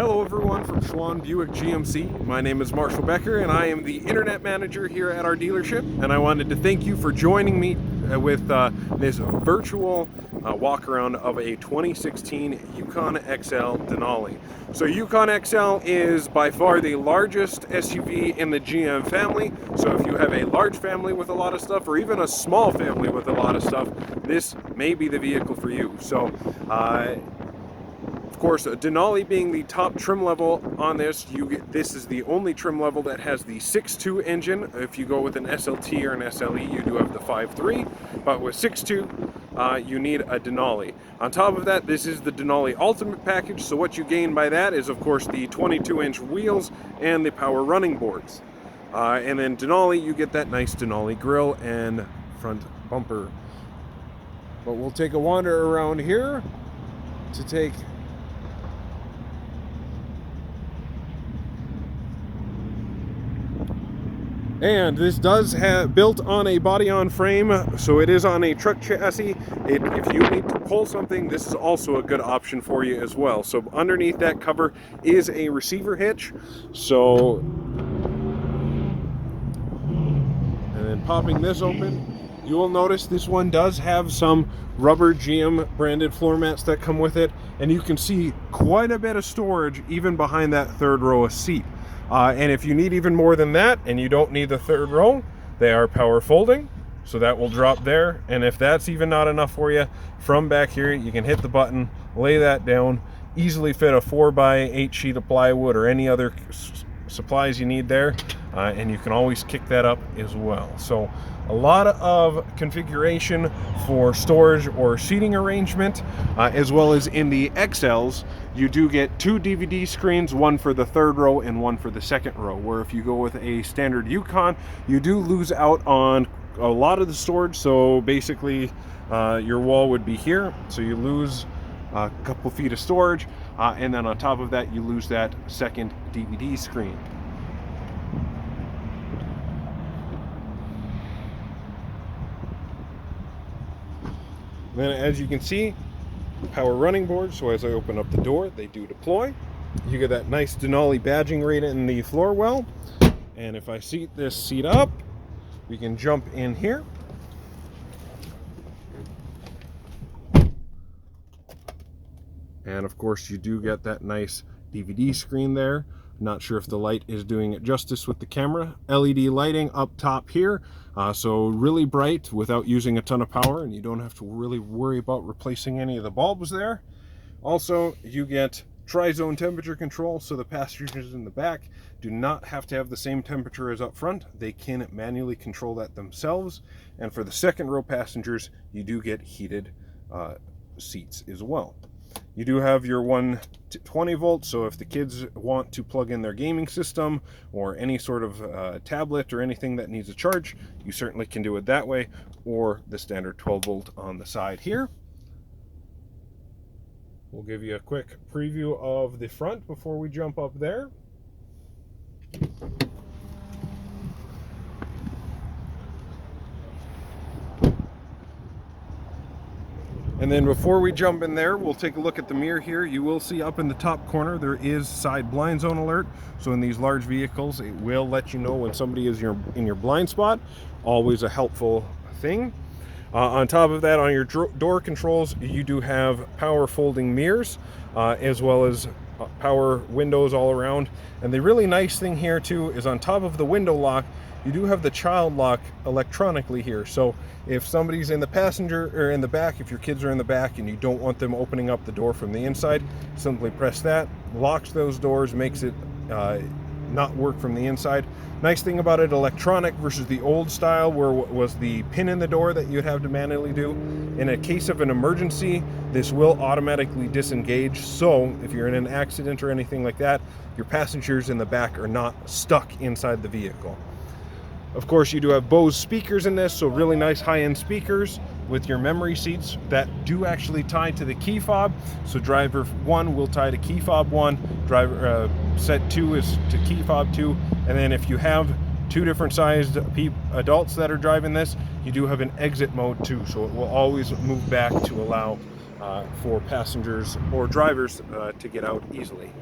Hello everyone from Schwan Buick GMC. My name is Marshall Becker and I am the internet manager here at our dealership, and I wanted to thank you for joining me with this virtual walk around of a 2016 Yukon XL Denali. So Yukon XL is by far the largest SUV in the GM family. So if you have a large family with a lot of stuff, or even a small family with a lot of stuff, this may be the vehicle for you. So of course, Denali being the top trim level on this, this is the only trim level that has the 6.2 engine. If you go with an SLT or an SLE, you do have the 5.3, but with 6.2, you need a Denali. On top of that, this is the Denali Ultimate package, so what you gain by that is, of course, the 22-inch wheels and the power running boards. And then Denali, you get that nice Denali grille and front bumper. But we'll take a wander around here to take and this does have built on a body-on-frame, so it is on a truck chassis. If you need to pull something, this is also a good option for you as well. So underneath that cover is a receiver hitch. So, and then popping this open, you will notice this one does have some rubber GM branded floor mats that come with it, and you can see quite a bit of storage even behind that third row of seat. And if you need even more than that and you don't need the third row, they are power folding, so that will drop there. And if that's even not enough for you, from back here you can hit the button, lay that down, easily fit a 4x8 sheet of plywood or any other supplies you need there, and you can always kick that up as well. So a lot of configuration for storage or seating arrangement, as well as in the XLs you do get 2 DVD screens, one for the third row and one for the second row, where if you go with a standard Yukon, you do lose out on a lot of the storage. So basically your wall would be here, so you lose a couple feet of storage, and then on top of that you lose that second DVD screen. Then as you can see, power running boards, so as I open up the door, they do deploy. You get that nice Denali badging right in the floor well. And if I seat this seat up, we can jump in here. And of course you do get that nice DVD screen there. Not sure if the light is doing it justice with the camera. LED lighting up top here, so really bright without using a ton of power, and you don't have to really worry about replacing any of the bulbs there. Also, you get tri-zone temperature control, so the passengers in the back do not have to have the same temperature as up front. They can manually control that themselves. And for the second row passengers, you do get heated seats as well. You do have your 120 volts, so if the kids want to plug in their gaming system or any sort of tablet or anything that needs a charge, you certainly can do it that way, or the standard 12 volt on the side here. We'll give you a quick preview of the front before we jump up there. And then before we jump in there, we'll take a look at the mirror here. You will see up in the top corner there is side blind zone alert. So in these large vehicles, it will let you know when somebody is in your blind spot. Always a helpful thing. On top of that, on your door controls, you do have power folding mirrors, as well as power windows all around. And the really nice thing here too is on top of the window lock, you do have the child lock electronically here. So if somebody's in the passenger or in the back, if your kids are in the back and you don't want them opening up the door from the inside, simply press that, locks those doors, makes it not work from the inside. Nice thing about it, electronic versus the old style where it was the pin in the door that you'd have to manually do. In a case of an emergency, this will automatically disengage, so if you're in an accident or anything like that, your passengers in the back are not stuck inside the vehicle. Of course, you do have Bose speakers in this, so really nice high-end speakers with your memory seats that do actually tie to the key fob. So driver 1 will tie to key fob 1, driver set 2 is to key fob 2, and then if you have 2 different sized adults that are driving this, you do have an exit mode too, so it will always move back to allow for passengers or drivers to get out easily.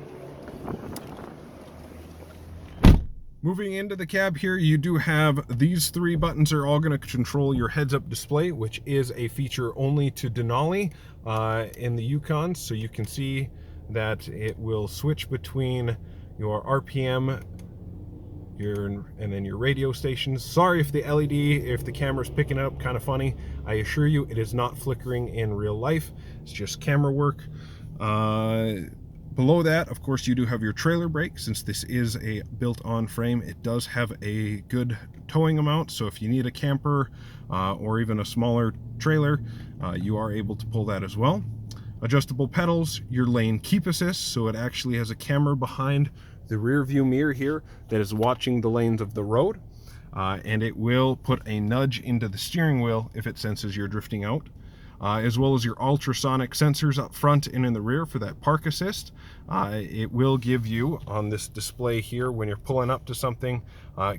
Moving into the cab here, you do have these three buttons are all going to control your heads-up display, which is a feature only to Denali in the Yukon. So you can see that it will switch between your RPM, and then your radio stations. Sorry if the LED, if the camera's picking it up kind of funny. I assure you it is not flickering in real life. It's just camera work. Below that, of course, you do have your trailer brake. Since this is a built-on frame, it does have a good towing amount. So if you need a camper or even a smaller trailer, you are able to pull that as well. Adjustable pedals, your lane keep assist. So it actually has a camera behind the rear view mirror here that is watching the lanes of the road. And it will put a nudge into the steering wheel if it senses you're drifting out. As well as your ultrasonic sensors up front and in the rear for that park assist. It will give you on this display here when you're pulling up to something,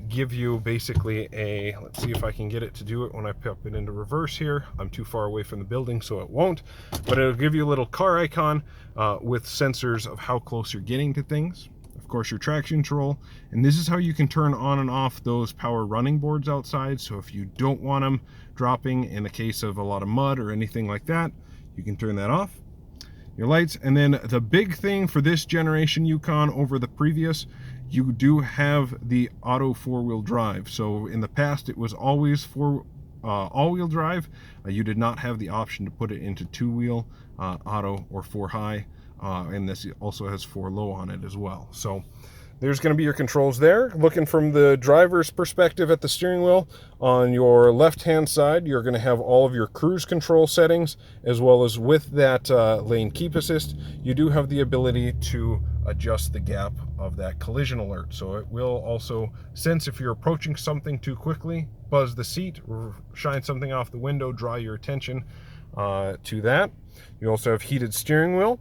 give you basically a, let's see if I can get it to do it when I pop it into reverse here. I'm too far away from the building so it won't, but it'll give you a little car icon with sensors of how close you're getting to things. Of course, your traction control, and this is how you can turn on and off those power running boards outside. So if you don't want them dropping in the case of a lot of mud or anything like that, you can turn that off. Your lights, and then the big thing for this generation Yukon over the previous, you do have the auto four-wheel drive. So in the past it was always all-wheel drive. You did not have the option to put it into two-wheel auto or four-high. And this also has 4-low on it as well. So there's going to be your controls there. Looking from the driver's perspective at the steering wheel, on your left-hand side, you're going to have all of your cruise control settings, as well as with that lane keep assist, you do have the ability to adjust the gap of that collision alert. So it will also sense if you're approaching something too quickly, buzz the seat, or shine something off the window, draw your attention to that. You also have heated steering wheel.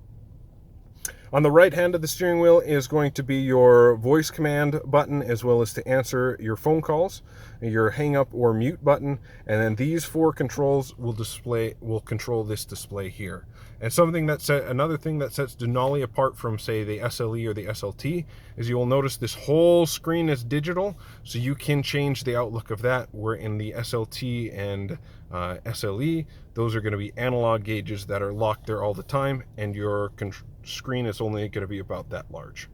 On the right hand of the steering wheel is going to be your voice command button, as well as to answer your phone calls, your hang up or mute button, and then these four controls will control this display here. And another thing that sets Denali apart from, say, the SLE or the SLT is you will notice this whole screen is digital, so you can change the outlook of that. Where in the SLT and SLE, those are going to be analog gauges that are locked there all the time, and your screen is only going to be about that large.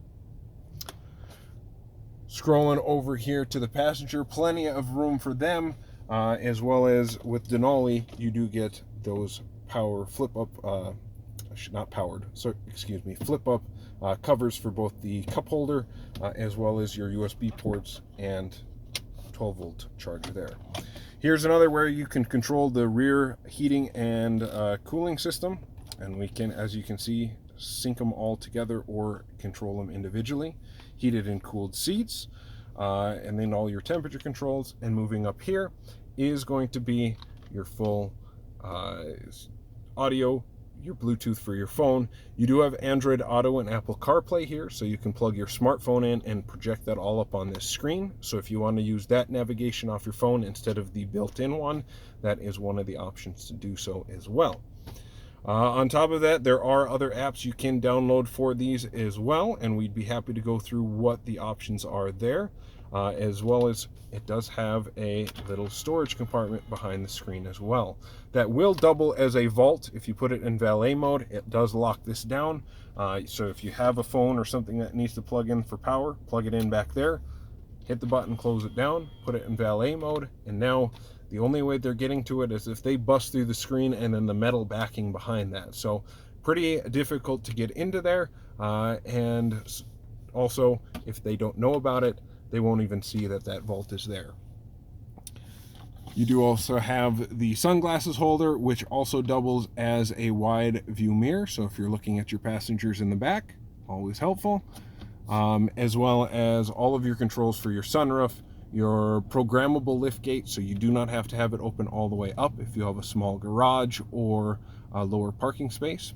Scrolling over here to the passenger, plenty of room for them, as well as with Denali, you do get those flip up covers for both the cup holder as well as your USB ports and 12-volt charger there. Here's another where you can control the rear heating and cooling system, and we can, as you can see, sync them all together or control them individually. Heated and cooled seats, and then all your temperature controls. And moving up here is going to be your full audio, your Bluetooth for your phone. You do have Android Auto and Apple CarPlay here, so you can plug your smartphone in and project that all up on this screen. So if you want to use that navigation off your phone instead of the built-in one, that is one of the options to do so as well. On top of that, there are other apps you can download for these as well, and we'd be happy to go through what the options are there, as well as it does have a little storage compartment behind the screen as well. That will double as a vault. If you put it in valet mode, it does lock this down. So if you have a phone or something that needs to plug in for power, plug it in back there, hit the button, close it down, put it in valet mode, and now the only way they're getting to it is if they bust through the screen and then the metal backing behind that. So pretty difficult to get into there. And also, if they don't know about it, they won't even see that that vault is there. You do also have the sunglasses holder, which also doubles as a wide view mirror. So if you're looking at your passengers in the back, always helpful. As well as all of your controls for your sunroof, your programmable lift gate, so you do not have to have it open all the way up if you have a small garage or a lower parking space.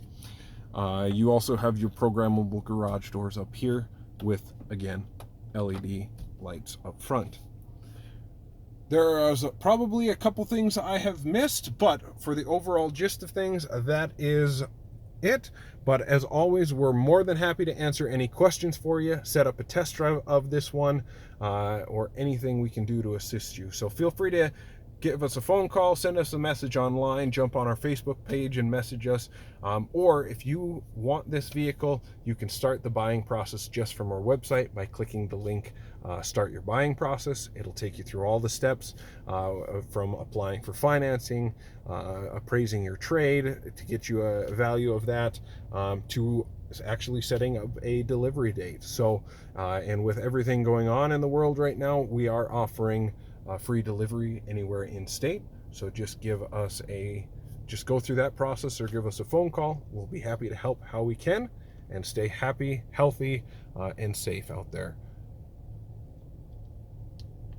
You also have your programmable garage doors up here with, again, LED lights up front. There is probably a couple things I have missed, but for the overall gist of things, that is it. But as always, we're more than happy to answer any questions for you, set up a test drive of this one, or anything we can do to assist you. So feel free to give us a phone call, send us a message online, jump on our Facebook page and message us. Or if you want this vehicle, you can start the buying process just from our website by clicking the link, start your buying process. It'll take you through all the steps, from applying for financing, appraising your trade to get you a value of that, to actually setting up a delivery date. So, and with everything going on in the world right now, we are offering free delivery anywhere in state. So just just go through that process or give us a phone call. We'll be happy to help how we can, and stay happy, healthy, and safe out there.